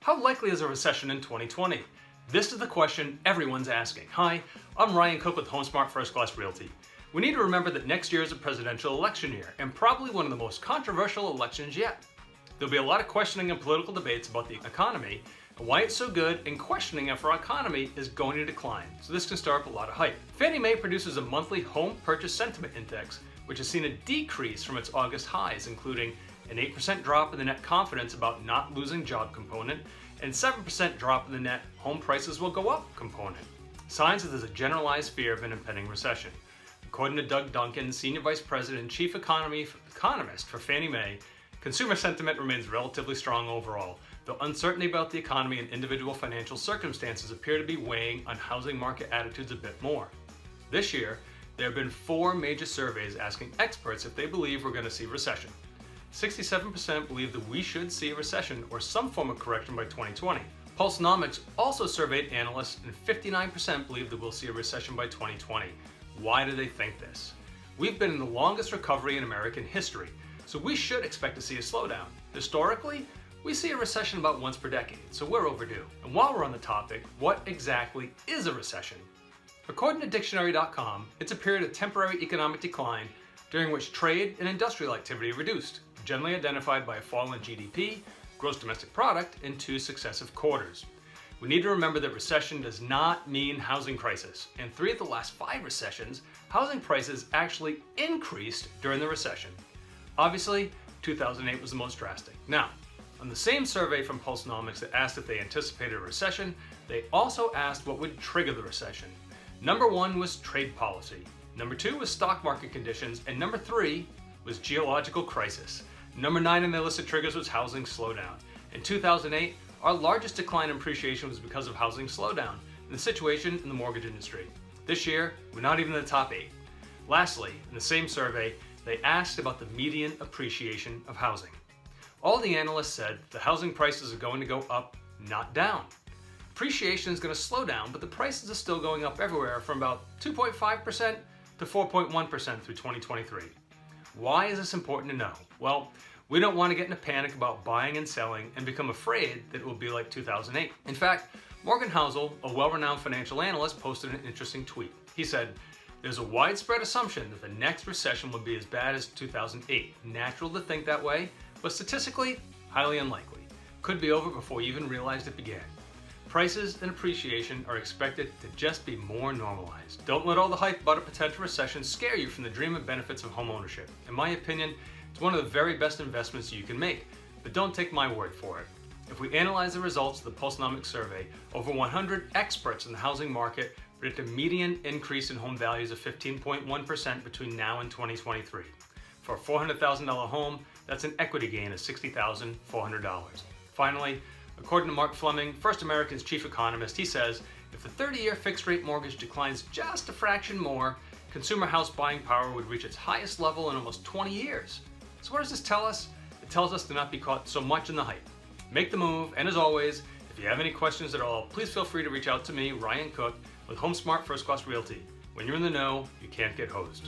How likely is a recession in 2020? This is the question everyone's asking. Hi, I'm Ryan Cook with HomeSmart First Class Realty. We need to remember that next year is a presidential election year, and probably one of the most controversial elections yet. There'll be a lot of questioning and political debates about the economy and why it's so good, and questioning if our economy is going to decline. So this can stir up a lot of hype. Fannie Mae produces a monthly home purchase sentiment index, which has seen a decrease from its August highs, including an 8% drop in the net confidence about not losing job component, and 7% drop in the net home prices will go up component. Signs that there's a generalized fear of an impending recession. According to Doug Duncan, Senior Vice President and Chief Economist for Fannie Mae, consumer sentiment remains relatively strong overall, though uncertainty about the economy and individual financial circumstances appear to be weighing on housing market attitudes a bit more. This year, there have been 4 major surveys asking experts if they believe we're going to see a recession. 67% believe that we should see a recession or some form of correction by 2020. Pulsenomics also surveyed analysts, and 59% believe that we'll see a recession by 2020. Why do they think this? We've been in the longest recovery in American history, so we should expect to see a slowdown. Historically, we see a recession about once per decade, so we're overdue. And while we're on the topic, what exactly is a recession? According to dictionary.com, it's a period of temporary economic decline during which trade and industrial activity reduced, generally identified by a fall in GDP, gross domestic product, in 2 successive quarters. We need to remember that recession does not mean housing crisis. In 3 of the last 5 recessions, housing prices actually increased during the recession. Obviously, 2008 was the most drastic. Now, on the same survey from Pulsenomics that asked if they anticipated a recession, they also asked what would trigger the recession. Number 1 was trade policy. Number 2 was stock market conditions, and number 3 was geological crisis. Number 9 on their list of triggers was housing slowdown. In 2008, our largest decline in appreciation was because of housing slowdown and the situation in the mortgage industry. This year, we're not even in the top 8. Lastly, in the same survey, they asked about the median appreciation of housing. All the analysts said the housing prices are going to go up, not down. Appreciation is going to slow down, but the prices are still going up everywhere from about 2.5% to 4.1% through 2023. Why is this important to know? Well, we don't want to get in a panic about buying and selling and become afraid that it will be like 2008. In fact, Morgan Housel, a well-renowned financial analyst, posted an interesting tweet. He said, "There's a widespread assumption that the next recession will be as bad as 2008. Natural to think that way, but statistically, highly unlikely. Could be over before you even realized it began. Prices and appreciation are expected to just be more normalized." Don't let all the hype about a potential recession scare you from the dream and benefits of home ownership. In my opinion, it's one of the very best investments you can make, but don't take my word for it. If we analyze the results of the Pulsenomics survey, over 100 experts in the housing market predict a median increase in home values of 15.1% between now and 2023. For a $400,000 home, that's an equity gain of $60,400. Finally, according to Mark Fleming, First American's chief economist, he says, if the 30-year fixed-rate mortgage declines just a fraction more, consumer house buying power would reach its highest level in almost 20 years. So what does this tell us? It tells us to not be caught so much in the hype. Make the move, and as always, if you have any questions at all, please feel free to reach out to me, Ryan Cook, with HomeSmart First Class Realty. When you're in the know, you can't get hosed.